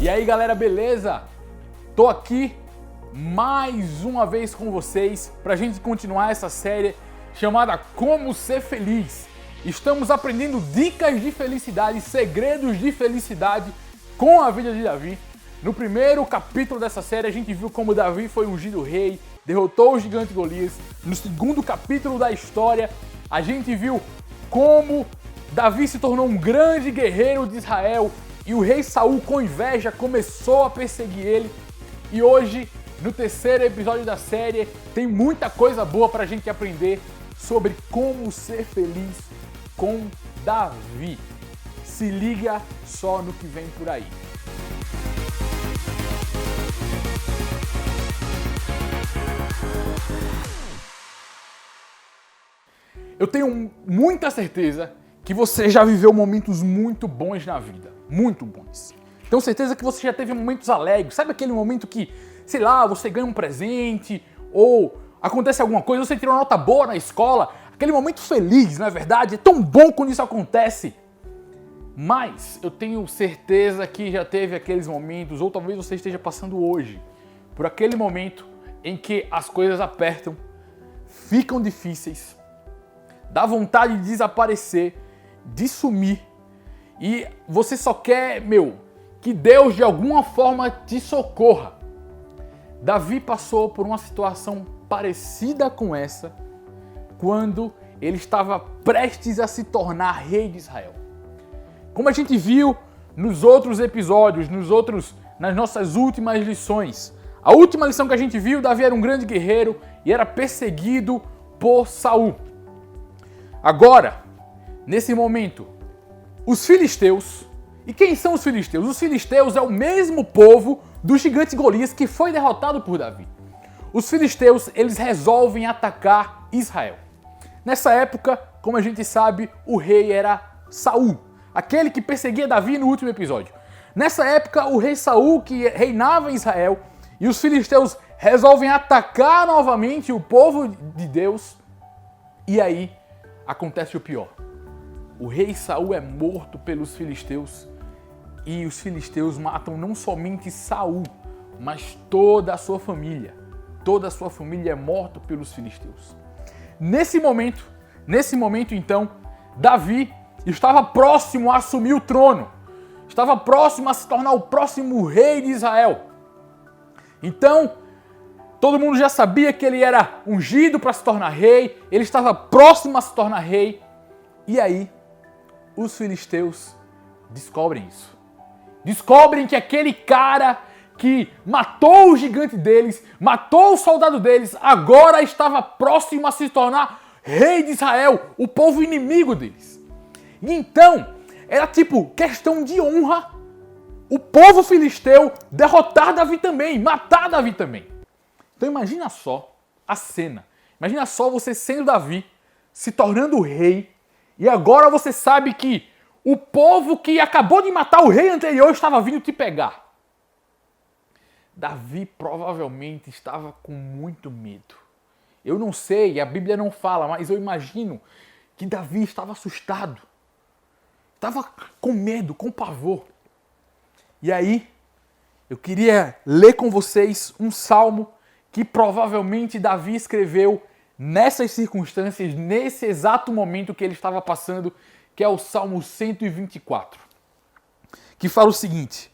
E aí galera, beleza? Tô aqui mais uma vez com vocês pra gente continuar essa série chamada Como Ser Feliz. Estamos aprendendo dicas de felicidade, segredos de felicidade com a vida de Davi. No primeiro capítulo dessa série a gente viu como Davi foi ungido rei, derrotou o gigante Golias. No segundo capítulo da história a gente viu como Davi se tornou um grande guerreiro de Israel e o rei Saul, com inveja, começou a perseguir ele. E hoje, no terceiro episódio da série, tem muita coisa boa pra gente aprender sobre como ser feliz com Davi. Se liga só no que vem por aí. Eu tenho muita certeza que você já viveu momentos muito bons na vida. Muito bons. Tenho certeza que você já teve momentos alegres. Sabe aquele momento que, sei lá, você ganha um presente ou acontece alguma coisa, você tira uma nota boa na escola. Aquele momento feliz, não é verdade? É tão bom quando isso acontece. Mas eu tenho certeza que já teve aqueles momentos, ou talvez você esteja passando hoje, por aquele momento em que as coisas apertam, ficam difíceis, dá vontade de desaparecer, de sumir, e você só quer, que Deus de alguma forma te socorra. Davi passou por uma situação parecida com essa quando ele estava prestes a se tornar rei de Israel. Como a gente viu nos outros episódios, nas nossas últimas lições. A última lição que a gente viu, Davi era um grande guerreiro e era perseguido por Saul. Agora, nesse momento, os filisteus, e quem são os filisteus? Os filisteus é o mesmo povo do gigante Golias que foi derrotado por Davi. Os filisteus, eles resolvem atacar Israel. Nessa época, como a gente sabe, o rei era Saul, aquele que perseguia Davi no último episódio. Nessa época, o rei Saul, que reinava em Israel, e os filisteus resolvem atacar novamente o povo de Deus, e aí acontece o pior. O rei Saul é morto pelos filisteus e os filisteus matam não somente Saul, mas toda a sua família. Toda a sua família é morta pelos filisteus. Nesse momento então, Davi estava próximo a assumir o trono. Estava próximo a se tornar o próximo rei de Israel. Então, todo mundo já sabia que ele era ungido para se tornar rei, ele estava próximo a se tornar rei. E aí, os filisteus descobrem isso. Descobrem que aquele cara que matou o gigante deles, matou o soldado deles, agora estava próximo a se tornar rei de Israel, o povo inimigo deles. E então, era tipo questão de honra o povo filisteu derrotar Davi também, matar Davi também. Então imagina só a cena. Imagina só você sendo Davi, se tornando rei, e agora você sabe que o povo que acabou de matar o rei anterior estava vindo te pegar. Davi provavelmente estava com muito medo. Eu não sei, a Bíblia não fala, mas eu imagino que Davi estava assustado. Estava com medo, com pavor. E aí, eu queria ler com vocês um salmo que provavelmente Davi escreveu nessas circunstâncias, nesse exato momento que ele estava passando, que é o Salmo 124, que fala o seguinte: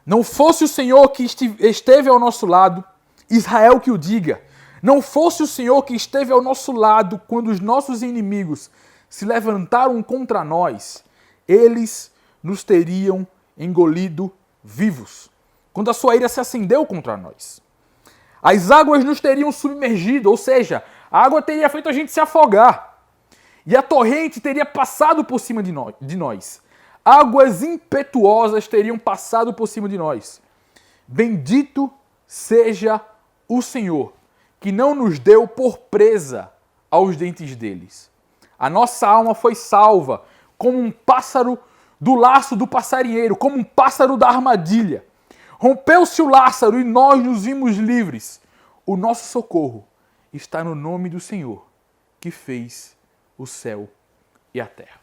não fosse o Senhor que esteve ao nosso lado, Israel que o diga, não fosse o Senhor que esteve ao nosso lado quando os nossos inimigos se levantaram contra nós, eles nos teriam engolido vivos, quando a sua ira se acendeu contra nós. As águas nos teriam submergido, ou seja, a água teria feito a gente se afogar. E a torrente teria passado por cima de nós. Águas impetuosas teriam passado por cima de nós. Bendito seja o Senhor, que não nos deu por presa aos dentes deles. A nossa alma foi salva, como um pássaro do laço do passarinheiro, como um pássaro da armadilha. Rompeu-se o laço e nós nos vimos livres. O nosso socorro está no nome do Senhor, que fez o céu e a terra.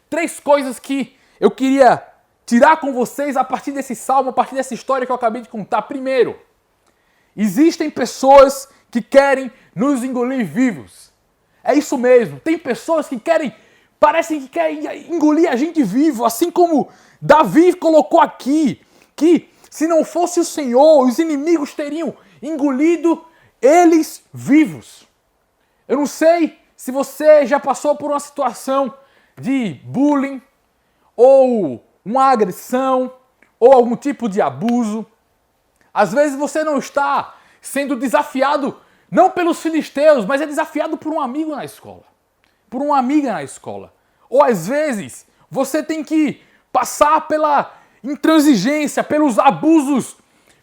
3 coisas que eu queria tirar com vocês a partir desse salmo, a partir dessa história que eu acabei de contar. Primeiro, existem pessoas que querem nos engolir vivos. É isso mesmo. Tem pessoas que parecem que querem engolir a gente vivo, assim como Davi colocou aqui, que se não fosse o Senhor, os inimigos teriam engolido eles vivos. Eu não sei se você já passou por uma situação de bullying, ou uma agressão, ou algum tipo de abuso. Às vezes você não está sendo desafiado não pelos filisteus, mas é desafiado por um amigo na escola, por uma amiga na escola. Ou às vezes você tem que passar pela intransigência, pelos abusos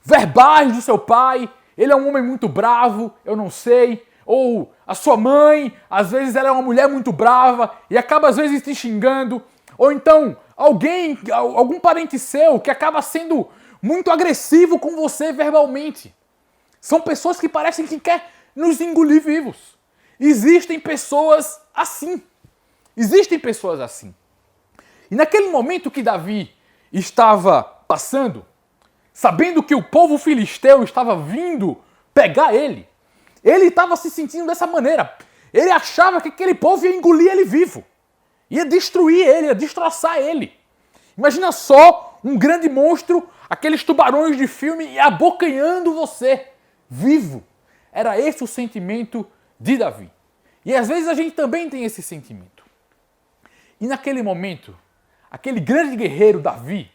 verbais do seu pai. Ele é um homem muito bravo, eu não sei. Ou a sua mãe, às vezes ela é uma mulher muito brava e acaba às vezes te xingando. Ou então algum parente seu que acaba sendo muito agressivo com você verbalmente. São pessoas que parecem que querem nos engolir vivos. Existem pessoas assim. Existem pessoas assim. E naquele momento que Davi estava passando, sabendo que o povo filisteu estava vindo pegar ele estava se sentindo dessa maneira. Ele achava que aquele povo ia engolir ele vivo. Ia destruir ele, ia destroçar ele. Imagina só um grande monstro, aqueles tubarões de filme, abocanhando você, vivo. Era esse o sentimento de Davi. E às vezes a gente também tem esse sentimento. E naquele momento, aquele grande guerreiro Davi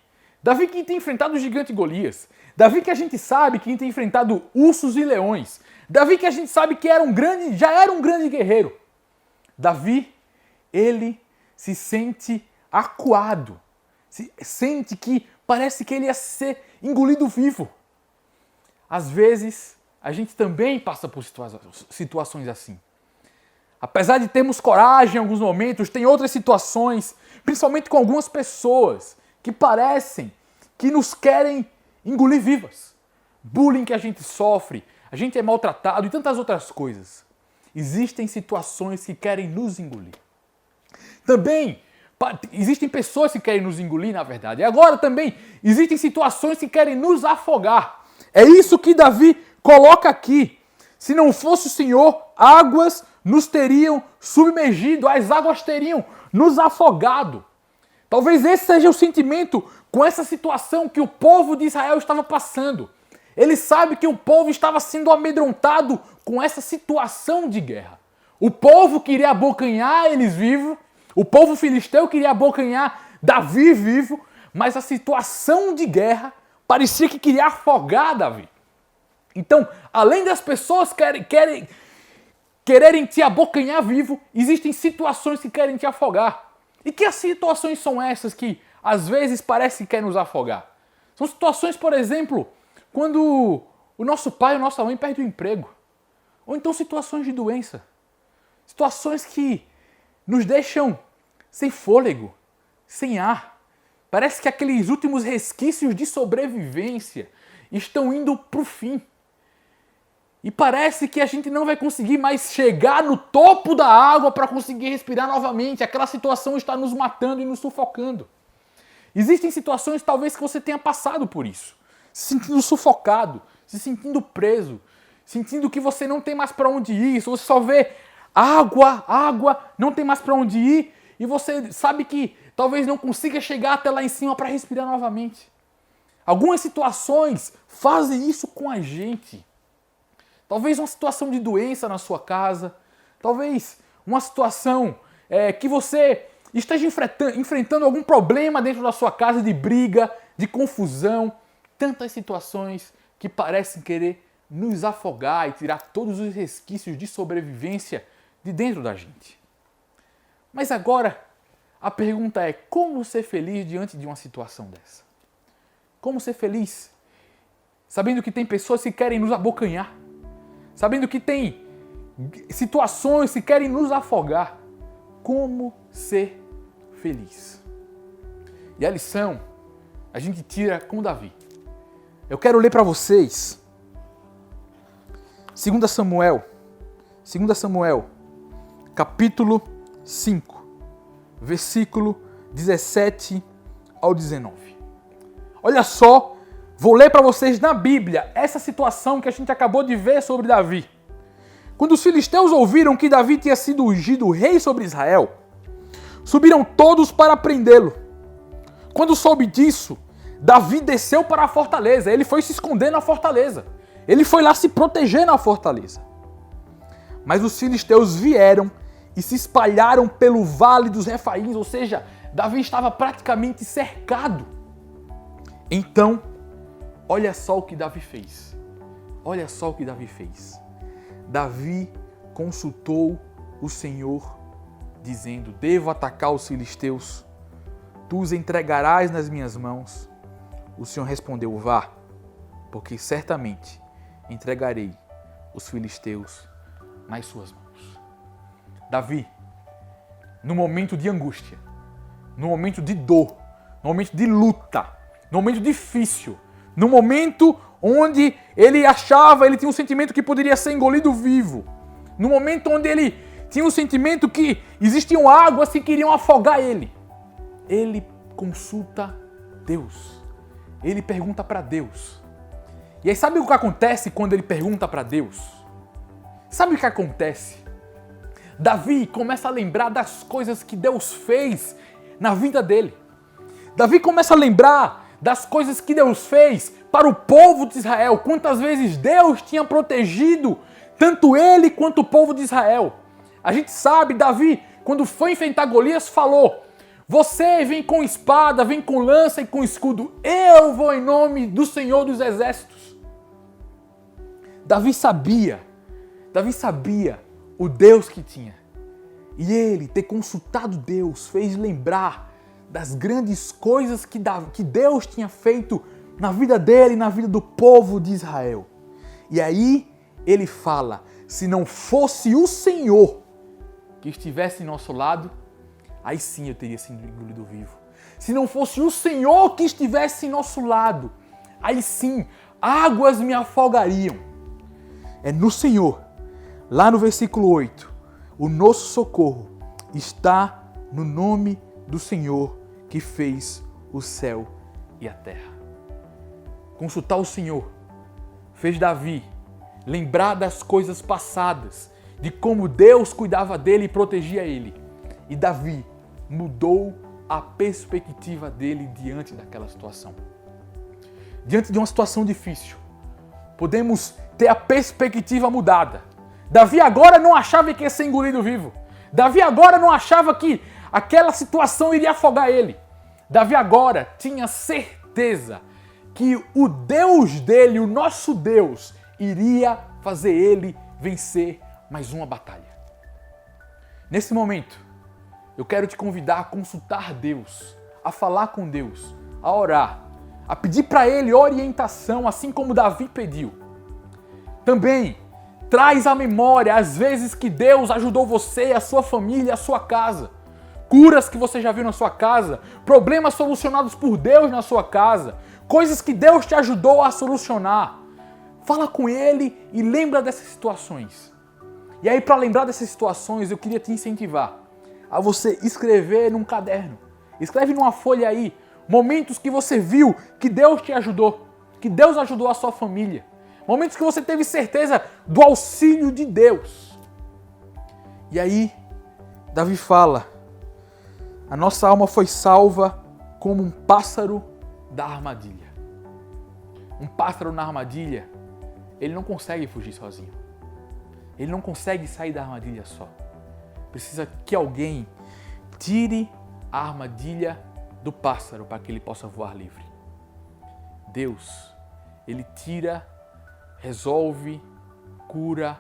que tem enfrentado o gigante Golias, Davi que a gente sabe que tem enfrentado ursos e leões, Davi que a gente sabe que já era um grande guerreiro. Davi, ele se sente acuado, sente que parece que ele ia ser engolido vivo. Às vezes, a gente também passa por situações assim. Apesar de termos coragem em alguns momentos, tem outras situações, principalmente com algumas pessoas, que parecem que nos querem engolir vivas. Bullying que a gente sofre, a gente é maltratado e tantas outras coisas. Existem situações que querem nos engolir. Também existem pessoas que querem nos engolir, na verdade. E agora também existem situações que querem nos afogar. É isso que Davi coloca aqui. Se não fosse o Senhor, águas nos teriam submergido, as águas teriam nos afogado. Talvez esse seja o sentimento com essa situação que o povo de Israel estava passando. Ele sabe que o povo estava sendo amedrontado com essa situação de guerra. O povo queria abocanhar eles vivos, o povo filisteu queria abocanhar Davi vivo, mas a situação de guerra parecia que queria afogar Davi. Então, além das pessoas quererem te abocanhar vivo, existem situações que querem te afogar. E que situações são essas que às vezes parece que querem nos afogar? São situações, por exemplo, quando o nosso pai ou nossa mãe perde o emprego. Ou então situações de doença. Situações que nos deixam sem fôlego, sem ar. Parece que aqueles últimos resquícios de sobrevivência estão indo para o fim. E parece que a gente não vai conseguir mais chegar no topo da água para conseguir respirar novamente. Aquela situação está nos matando e nos sufocando. Existem situações talvez que você tenha passado por isso. Se sentindo sufocado, se sentindo preso, sentindo que você não tem mais para onde ir, você só vê água, não tem mais para onde ir e você sabe que talvez não consiga chegar até lá em cima para respirar novamente. Algumas situações fazem isso com a gente. Talvez uma situação de doença na sua casa, talvez uma situação que você esteja enfrentando algum problema dentro da sua casa de briga, de confusão. Tantas situações que parecem querer nos afogar e tirar todos os resquícios de sobrevivência de dentro da gente. Mas agora, a pergunta é: como ser feliz diante de uma situação dessa? Como ser feliz sabendo que tem pessoas que querem nos abocanhar? Sabendo que tem situações que querem nos afogar? Como ser feliz? E a lição a gente tira com Davi. Eu quero ler para vocês 2 Samuel, capítulo 5, versículo 17 ao 19. Olha só, vou ler para vocês na Bíblia essa situação que a gente acabou de ver sobre Davi. Quando os filisteus ouviram que Davi tinha sido ungido rei sobre Israel, subiram todos para prendê-lo. Quando soube disso, Davi desceu para a fortaleza. Ele foi se esconder na fortaleza. Ele foi lá se proteger na fortaleza. Mas os filisteus vieram e se espalharam pelo vale dos Refaíns, ou seja, Davi estava praticamente cercado. Então, olha só o que Davi fez. Olha só o que Davi fez. Davi consultou o Senhor, dizendo: devo atacar os filisteus? Tu os entregarás nas minhas mãos. O Senhor respondeu: vá, porque certamente entregarei os filisteus nas suas mãos. Davi, no momento de angústia, no momento de dor, no momento de luta, no momento difícil, no momento onde ele achava, ele tinha um sentimento que poderia ser engolido vivo, no momento onde ele tinha um sentimento que existiam águas que queriam afogar ele, ele consulta Deus. Ele pergunta para Deus. E aí sabe o que acontece quando ele pergunta para Deus? Sabe o que acontece? Davi começa a lembrar das coisas que Deus fez na vida dele. Davi começa a lembrar das coisas que Deus fez para o povo de Israel. Quantas vezes Deus tinha protegido tanto ele quanto o povo de Israel. A gente sabe, Davi, quando foi enfrentar Golias, falou: você vem com espada, vem com lança e com escudo. Eu vou em nome do Senhor dos Exércitos. Davi sabia o Deus que tinha. E ele ter consultado Deus fez lembrar das grandes coisas que Deus tinha feito na vida dele e na vida do povo de Israel. E aí ele fala: se não fosse o Senhor que estivesse em nosso lado, aí sim eu teria sido engolido vivo. Se não fosse o Senhor que estivesse em nosso lado, aí sim águas me afogariam. É no Senhor, lá no versículo 8, o nosso socorro está no nome do Senhor que fez o céu e a terra. Consultar o Senhor fez Davi lembrar das coisas passadas, de como Deus cuidava dele e protegia ele. E Davi mudou a perspectiva dele diante daquela situação. Diante de uma situação difícil, podemos ter a perspectiva mudada. Davi agora não achava que ia ser engolido vivo. Davi agora não achava que aquela situação iria afogar ele. Davi agora tinha certeza que o Deus dele, o nosso Deus, iria fazer ele vencer mais uma batalha. Nesse momento, eu quero te convidar a consultar Deus, a falar com Deus, a orar, a pedir para Ele orientação, assim como Davi pediu. Também traz à memória as vezes que Deus ajudou você, a sua família, a sua casa. Curas que você já viu na sua casa, problemas solucionados por Deus na sua casa, coisas que Deus te ajudou a solucionar. Fala com Ele e lembra dessas situações. E aí, para lembrar dessas situações, eu queria te incentivar a você escrever num caderno. Escreve numa folha aí momentos que você viu que Deus te ajudou, que Deus ajudou a sua família. Momentos que você teve certeza do auxílio de Deus. E aí, Davi fala: a nossa alma foi salva como um pássaro da armadilha. Um pássaro na armadilha, ele não consegue fugir sozinho. Ele não consegue sair da armadilha só. Precisa que alguém tire a armadilha do pássaro para que ele possa voar livre. Deus, Ele tira, resolve, cura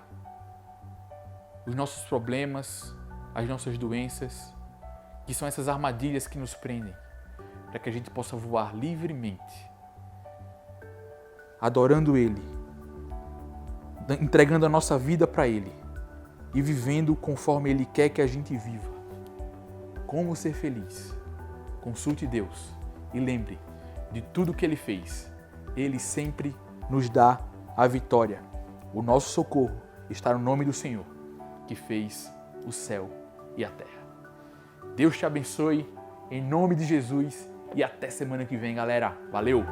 os nossos problemas, as nossas doenças, que são essas armadilhas que nos prendem, para que a gente possa voar livremente, adorando Ele, entregando a nossa vida para Ele e vivendo conforme Ele quer que a gente viva. Como ser feliz? Consulte Deus e lembre de tudo que Ele fez. Ele sempre nos dá a vitória. O nosso socorro está no nome do Senhor, que fez o céu e a terra. Deus te abençoe, em nome de Jesus, e até semana que vem, galera. Valeu!